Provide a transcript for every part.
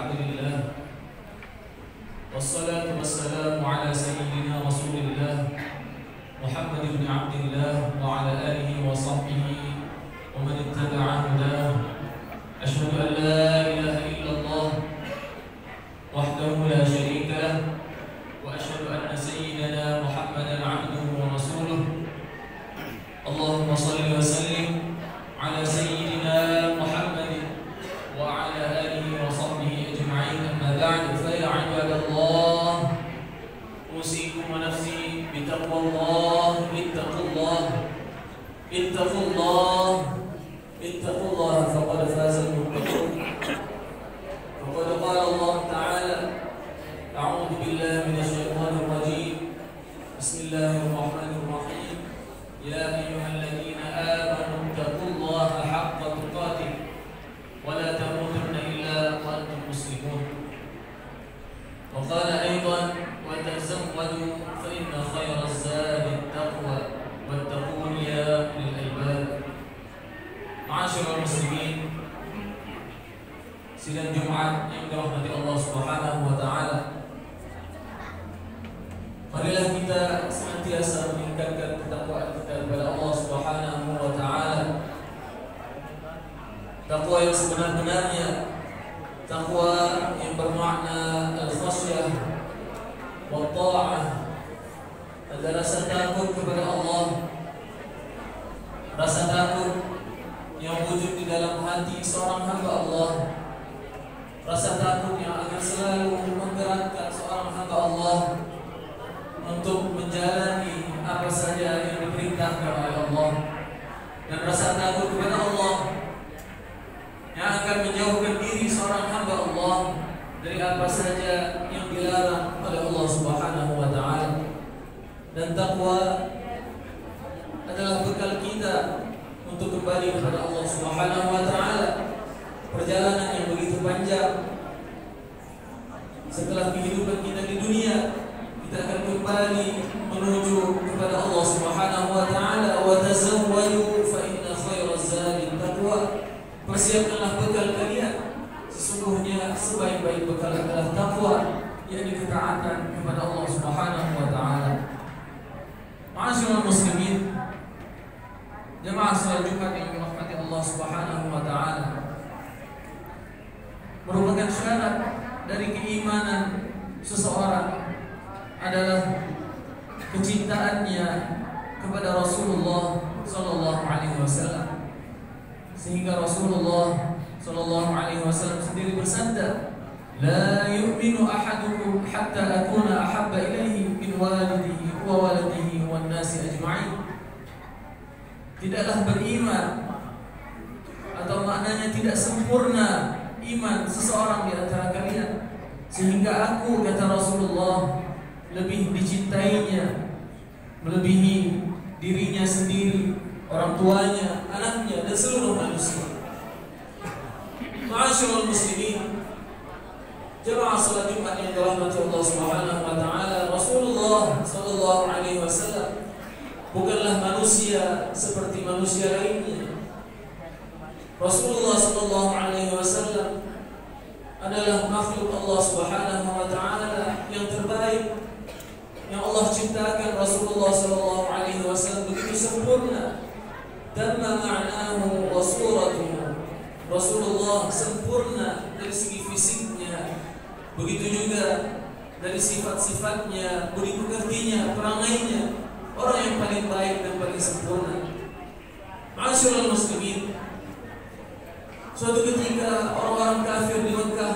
لله والصلاة والسلام على سيدنا رسول الله محمد بن عبد الله وعلى آله وصحبه ومن اتبع هداه. أشهد أن لا إله إلا الله وحده لا شريك له وأشهد أن سيدنا محمدا عبده ورسوله. اللهم صل وسلم على سيدنا محمد وعلى آله وصحبه أجمعين. أما بعد، فيا عباد الله، أوصيكم ونفسي بتقوى الله. اتقوا الله اتقوا الله اتقوا الله فقد فاز المتقون. وقد قال الله تعالى: أعوذ بالله من الشيطان الرجيم، بسم الله الرحمن الرحيم. يا أيها الذين آمنوا اتقوا الله حق تقاته ولا تموتن إلا وأنتم مسلمون. وقال أيضا: وتزودوا فإن خير الزاد التقوى واتقون يا أولي الألباب. Ma'asyiral muslimin, sidang Jumat yang dirahmati Allah Subhanahu wa taala. Marilah kita senantiasa meningkatkan ketakwaan kita kepada Allah Subhanahu wa taala. Takwa yang sebenar-benarnya, takwa yang bermakna al-khasyah wa ta'ah, ada rasa takut kepada Allah, rasa takut yang wujud di dalam hati seorang hamba Allah, rasa takut yang akan selalu menggerakkan seorang hamba Allah untuk menjalani apa saja yang diperintahkan oleh Allah, dan rasa takut kepada Allah yang akan menjauhkan diri seorang hamba Allah dari apa saja yang dilarang oleh Allah Subhanahu wa taala. Dan takwa adalah bekal kita untuk kembali kepada Allah Subhanahu wa taala. Perjalanan yang begitu panjang setelah kehidupan kita di dunia, kita akan kembali menuju kepada Allah Subhanahu wa taala. Wa tazawwadu fa inna khairaz zadi taqwa. Persiapkanlah bekal kalian, sesungguhnya sebaik-baik bekal adalah takwa, yakni ketaatan kepada Allah Subhanahu wa taala. Ma'asyiral muslimin, jemaah salat Jumat yang dirahmati Allah Subhanahu wa taala, merupakan syarat dari keimanan seseorang adalah kecintaannya kepada Rasulullah sallallahu alaihi wasallam. Sehingga Rasulullah sallallahu alaihi wasallam sendiri bersabda, "La yu'minu ahadukum hatta akuna ahabba ilaihi min walidihi wa waladihi wan nasi ajma'in." Tidaklah beriman, atau maknanya tidak sempurna iman seseorang di antara kalian sehingga aku, kata Rasulullah, lebih dicintainya melebihi dirinya sendiri, orang tuanya, anaknya, dan seluruh manusia. Ma'asyiral muslimin, jemaah salat Jumat yang dirahmati Allah Subhanahu wa taala, Rasulullah sallallahu alaihi wasallam bukanlah manusia seperti manusia lainnya. Rasulullah sallallahu alaihi wasallam adalah makhluk Allah Subhanahu wa taala yang terbaik, yang Allah ciptakan. Rasulullah sallallahu alaihi wasallam begitu sempurna, dan ma'nahu wa suratuhu. Rasulullah sempurna dari segi fisiknya, begitu juga dari sifat-sifatnya, budi pekertinya, perangainya, orang yang paling baik dan paling sempurna. Ma'asyiral muslimin, suatu ketika orang-orang kafir di Mekah,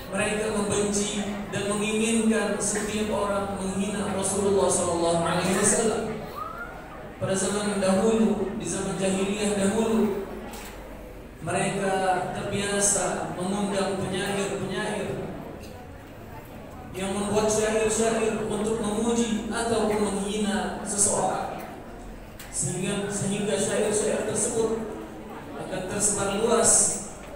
mereka membenci dan menginginkan setiap orang menghina Rasulullah sallallahu alaihi wasallam. Pada zaman dahulu, di zaman jahiliyah dahulu, mereka terbiasa mengundang penyair-penyair yang membuat syair-syair untuk memuji ataupun menghina seseorang, sehingga syair-syair tersebut akan tersebar luas,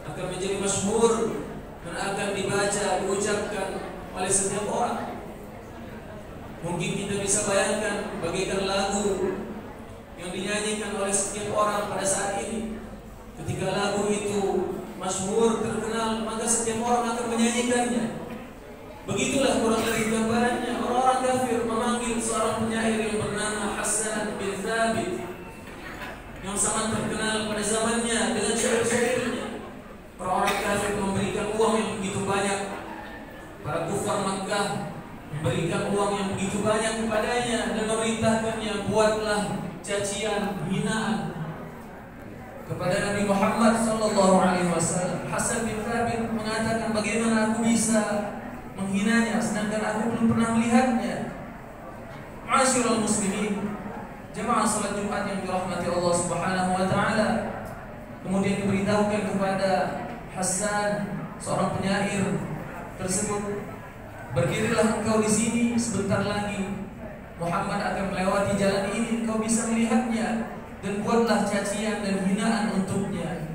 akan menjadi masyhur, dan akan dibaca, diucapkan oleh setiap orang. Mungkin kita bisa bayangkan bagaikan lagu yang dinyanyikan oleh setiap orang pada saat ini. Ketika lagu itu masyhur, terkenal, maka setiap orang akan menyunaikannya. Begitulah kurang lebih gambarannya orang-orang kafir memanggil seorang penyair yang bernama Hassan bin Thabit yang sangat terkenal pada zamannya dengan syair-syairnya. Orang-orang kafir memberikan uang yang begitu banyak. Para kufar Makkah memberikan uang yang begitu banyak kepadanya dan memerintahkannya, buatlah cacian, hinaan kepada Nabi Muhammad sallallahu alaihi wasallam. Hassan bin Thabit mengatakan, bagaimana aku bisa menghinanya sedangkan aku belum pernah melihatnya. Ma'asyiral muslimin, jemaah salat Jumat yang dirahmati Allah Subhanahu wa taala. Kemudian diberitahukan kepada Hassan, seorang penyair tersebut, berdirilah engkau di sini, sebentar lagi Muhammad akan melewati jalan ini, engkau bisa melihatnya, dan buatlah cacian dan hinaan untuknya,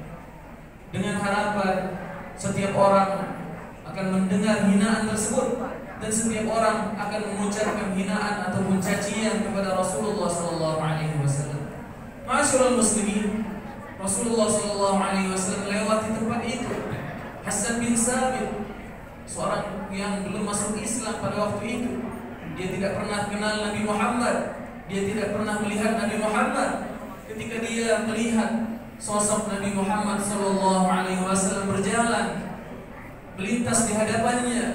dengan harapan setiap orang akan mendengar hinaan tersebut dan setiap orang akan mengucapkan hinaan ataupun cacian kepada Rasulullah sallallahu alaihi wasallam. Ma'asyiral muslimin, Rasulullah sallallahu alaihi wasallam melewati tempat itu. Hassan bin Thabit, seorang yang belum masuk Islam pada waktu itu, dia tidak pernah kenal Nabi Muhammad, dia tidak pernah melihat Nabi Muhammad. Ketika dia melihat sosok Nabi Muhammad sallallahu alaihi wasallam berjalan melintas di hadapannya,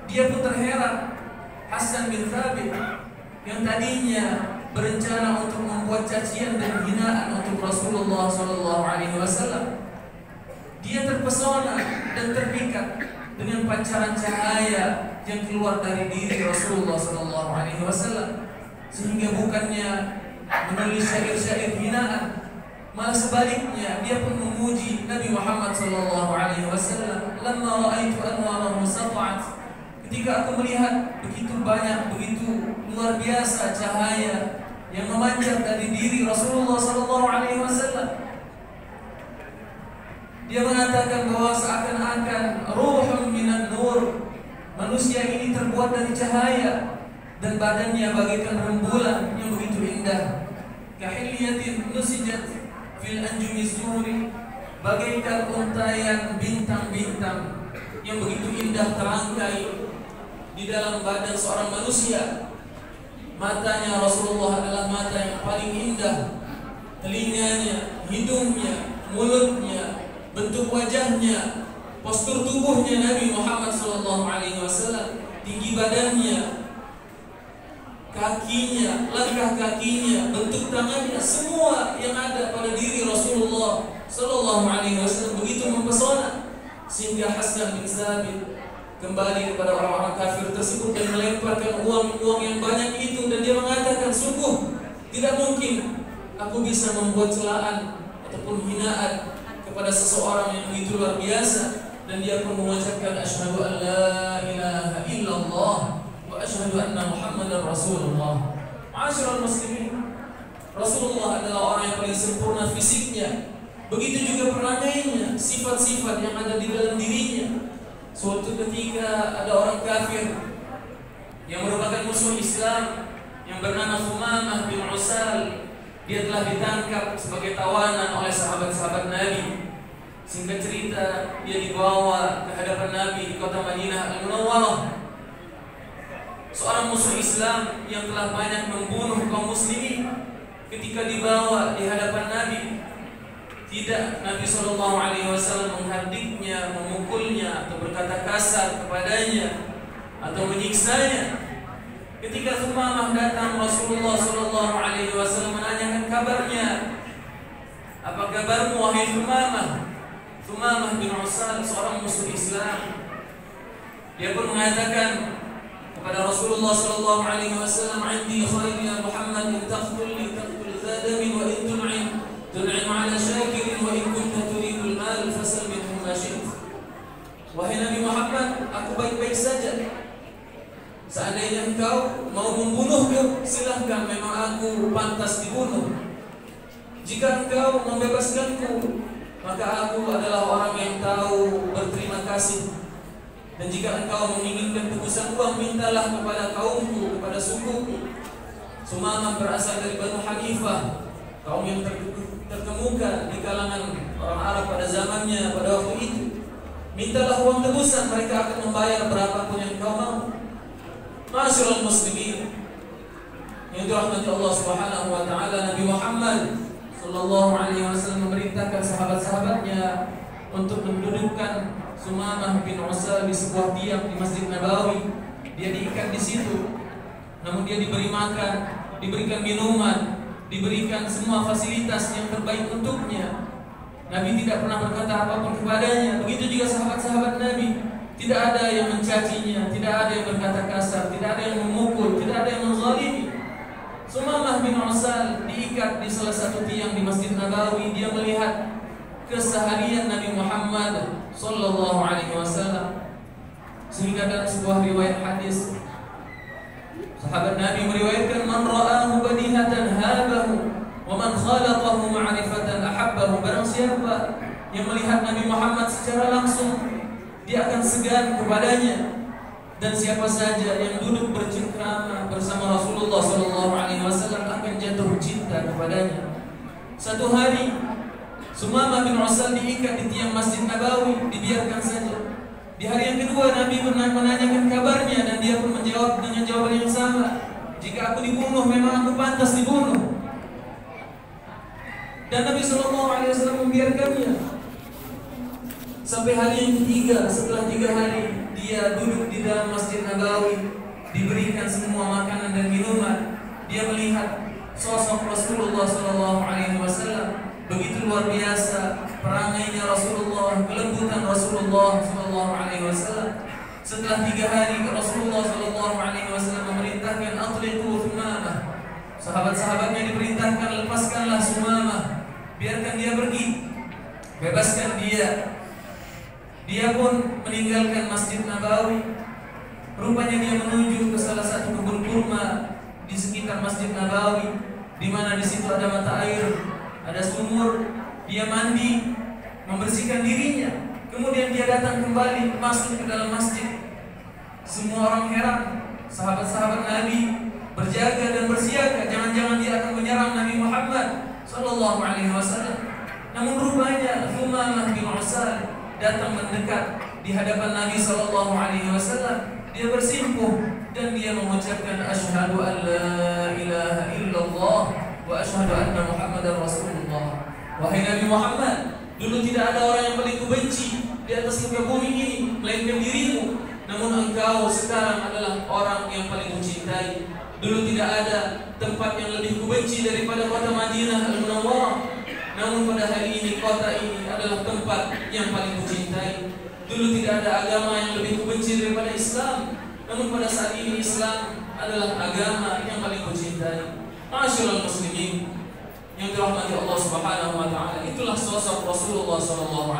dia pun terheran. Hassan bin Thabit yang tadinya berencana untuk membuat cacian dan hinaan untuk Rasulullah sallallahu alaihi wasallam, dia terpesona dan terpikat dengan pancaran cahaya yang keluar dari diri Rasulullah sallallahu alaihi wasallam, sehingga bukannya menulis syair-syair hinaan, malah sebaliknya dia pun memuji Nabi Muhammad sallallahu alaihi wasallam. Lamma ra'aitu anwarahu sata'at, ketika aku melihat begitu banyak, begitu luar biasa cahaya yang memancar dari diri Rasulullah sallallahu alaihi wasallam, dia mengatakan bahwa seakan-akan ruhun minan nur, manusia ini terbuat dari cahaya dan badannya bagaikan rembulan yang begitu indah. Kahilyatin nusijat fil anjumi zuhri, bagaikan untayan bintang-bintang yang begitu indah terangkai di dalam badan seorang manusia. Matanya Rasulullah adalah mata yang paling indah, telinganya, hidungnya, mulutnya, bentuk wajahnya, postur tubuhnya Nabi Muhammad SAW, tinggi badannya, kakinya, langkah kakinya, bentuk tangannya, semua yang ada pada diri Rasulullah SAW begitu mempesona, sehingga Hassan bin Thabit kembali kepada orang-orang kafir tersebut dan melemparkan uang-uang yang banyak itu, dan dia mengatakan, sungguh tidak mungkin aku bisa membuat celaan ataupun hinaan kepada seseorang yang begitu luar biasa. Dan dia pun mengucapkan, asyhadu an la ilaha illallah wa asyhadu anna Muhammadar Rasulullah. Ma'asyiral muslimin, Rasulullah adalah orang yang paling sempurna fisiknya, begitu juga perangainya, sifat-sifat yang ada di dalam dirinya. Suatu ketika ada orang kafir yang merupakan musuh Islam yang bernama Thumamah bin Usal. Dia telah ditangkap sebagai tawanan oleh sahabat-sahabat Nabi. Singkat cerita, dia dibawa ke hadapan Nabi di kota Madinah Al-Munawwarah. Seorang musuh Islam yang telah banyak membunuh kaum muslimin, ketika dibawa di hadapan Nabi, tidak Nabi SAW menghardiknya, memukulnya, atau berkata kasar kepadanya, atau menyiksanya. Ketika Thumamah datang, Rasulullah SAW menanyakan kabarnya. Apa kabarmu wahai Thumamah? Thumamah bin Usal, seorang musuh Islam, dia pun mengatakan kepada Rasulullah SAW, "Indi khair ya Muhammad, in taqtul li taqtul zadamin wa in tun'im ala syakirin wa in kunta turidul mal fasal minhu ma syi'ta." Wahai Nabi Muhammad, aku baik-baik saja. Seandainya engkau mau membunuhku, silahkan, memang aku pantas dibunuh. Jika engkau membebaskanku, maka aku adalah orang yang tahu berterima kasih. Dan jika engkau menginginkan tebusan uang, mintalah kepada kaumku, kepada sukuku. Thumamah berasal dari Banu Hanifah, kaum yang terkemuka di kalangan orang Arab pada zamannya, pada waktu itu. mintalah uang tebusan, mereka akan membayar berapapun yang kau mau. Ma'asyiral muslimin yang dirahmati Allah Subhanahu wa taala, Nabi Muhammad sallallahu alaihi wasallam memerintahkan sahabat-sahabatnya untuk mendudukkan Sumamah bin Usal di sebuah tiang di Masjid Nabawi. Dia diikat di situ, namun dia diberi makan, diberikan minuman, diberikan semua fasilitas yang terbaik untuknya. Nabi tidak pernah berkata apapun kepadanya. Begitu juga sahabat-sahabat Nabi, tidak ada yang mencacinya, tidak ada yang berkata kasar, tidak ada yang memukul, tidak ada yang menzalimi. Sumamah bin Usal diikat di salah satu tiang di Masjid Nabawi. Dia melihat keseharian Nabi Muhammad sallallahu alaihi wasallam, sehingga dalam sebuah riwayat hadis sahabat Nabi meriwayatkan, man ra'ahu badihatan habahu wa man khalaqahu ma'rifatan ahabbahu. Barang siapa yang melihat Nabi Muhammad secara langsung, dia akan segan kepadanya. Dan siapa saja yang duduk bercengkrama bersama Rasulullah SAW akan jatuh cinta kepadanya. Satu hari Sumamah bin Usal diikat di tiang Masjid Nabawi, dibiarkan saja. Di hari yang kedua Nabi menanyakan kabarnya, dan dia pun menjawab dengan jawaban yang sama. Jika aku dibunuh, memang aku pantas dibunuh. Dan Nabi SAW membiarkannya sampai hari yang ketiga. Setelah 3 hari dia duduk di dalam Masjid Nabawi, diberikan semua makanan dan minuman. Dia melihat sosok Rasulullah SAW. Begitu luar biasa perangainya Rasulullah, kelembutan Rasulullah SAW. Setelah 3 hari Rasulullah SAW memerintahkan atliqu Sumamah. Sahabat-sahabatnya diperintahkan, lepaskanlah Sumamah, biarkan dia pergi, bebaskan dia. Dia pun meninggalkan Masjid Nabawi. Rupanya dia menuju ke salah satu kebun kurma di sekitar Masjid Nabawi, di mana di situ ada mata air, ada sumur. Dia mandi, membersihkan dirinya. Kemudian dia datang kembali, masuk ke dalam masjid. Semua orang heran. Sahabat-sahabat Nabi berjaga dan bersiaga, jangan-jangan dia akan menyerang Nabi Muhammad sallallahu alaihi wasallam. Namun rupanya Sumamah bin Usal datang mendekat di hadapan Nabi sallallahu alaihi wasallam. Dia bersimpuh dan dia mengucapkan asyhadu an la ilaha illallah wa asyhadu anna Muhammadar Rasulullah. Wahai Nabi Muhammad, dulu tidak ada orang yang paling kubenci di atas muka bumi ini melainkan dirimu. Namun engkau sekarang adalah orang yang paling kucintai. Dulu tidak ada tempat yang lebih kubenci daripada kota Madinah Al-Munawwarah. Namun pada hari ini kota ini adalah tempat yang paling kucintai. Dulu tidak ada agama yang lebih kubenci daripada Islam. Namun pada saat ini Islam adalah agama yang paling kucintai. Ma'asyiral muslimin yang dirahmati Allah Subhanahu wa taala, itulah sosok Rasulullah SAW.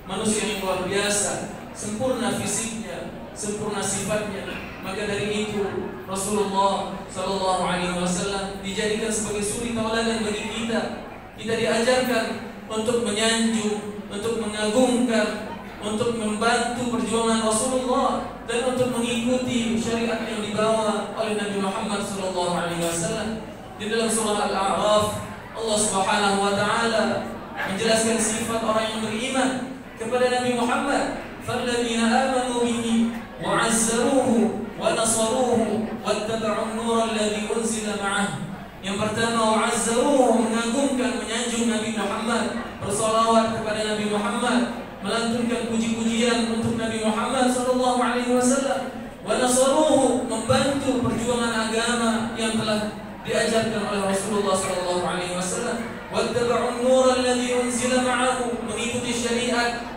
Manusia yang luar biasa, sempurna fisiknya, sempurna sifatnya. Maka dari itu Rasulullah SAW dijadikan sebagai suri tauladan bagi kita. Kita diajarkan untuk menyanjung, untuk mengagungkan, untuk membantu perjuangan Rasulullah, dan untuk mengikuti syariat yang dibawa oleh Nabi Muhammad SAW. Di dalam surah Al-A'raf, Allah Subhanahu wa taala menjelaskan sifat orang yang beriman kepada Nabi Muhammad. Falladzina amanu bihi wa 'azzaruhu wa nasaruhu wattaba'u an-nura alladzi unzila ma'ah. Yang pertama, wa 'azzaruhu, mengagungkan, menyanjung Nabi Muhammad, bersolawat kepada Nabi Muhammad, melantunkan puji-pujian untuk Nabi Muhammad sallallahu alaihi wasallam. Wa nasaruhu, membantu perjuangan agama yang telah diajarkan oleh Rasulullah sallallahu alaihi wasallam. Wattaba'un nur alladzi unzila ma'ahu, mengikuti syariat,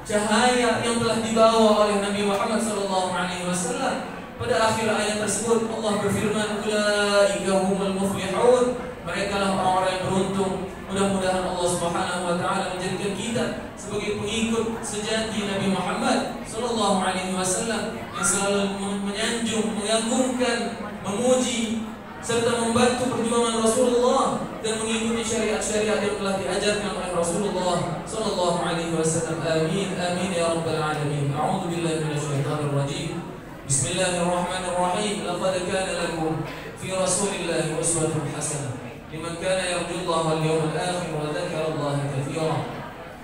cahaya yang telah dibawa oleh Nabi Muhammad sallallahu alaihi wasallam. Pada akhir ayat tersebut Allah berfirman, ulaika humul muflihun, mereka lah orang-orang yang beruntung. Mudah-mudahan Allah Subhanahu wa taala menjadikan kita sebagai pengikut sejati Nabi Muhammad sallallahu alaihi wasallam yang selalu menyanjung, mengagungkan, memuji serta membantu perjuangan Rasulullah dan mengikuti syariat-syariat yang telah diajarkan oleh Rasulullah sallallahu alaihi wasallam. Amin amin ya rabbal alamin. A'udzu billahi minasyaitonir rajim. Bismillahirrahmanirrahim. Laqad kana lakum fi Rasulillahi uswatun hasanah liman kana yarju Allah wal yawmal akhir wa dzakara Allah katsiran.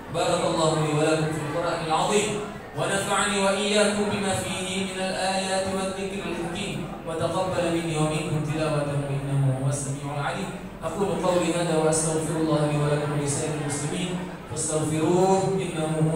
Barakallahu li wa lakum fil Qur'anil 'azim wa nafa'ani wa iyyakum bima fihi min al-ayati wadh-dhikril hakim wa taqabbal minni wa minkum tilawatahu innahu huwas samiul 'alim. Aqulu qawli hadha wa astaghfirullah li wa lakum wa lisa'iril muslimin fastaghfiruhu innahu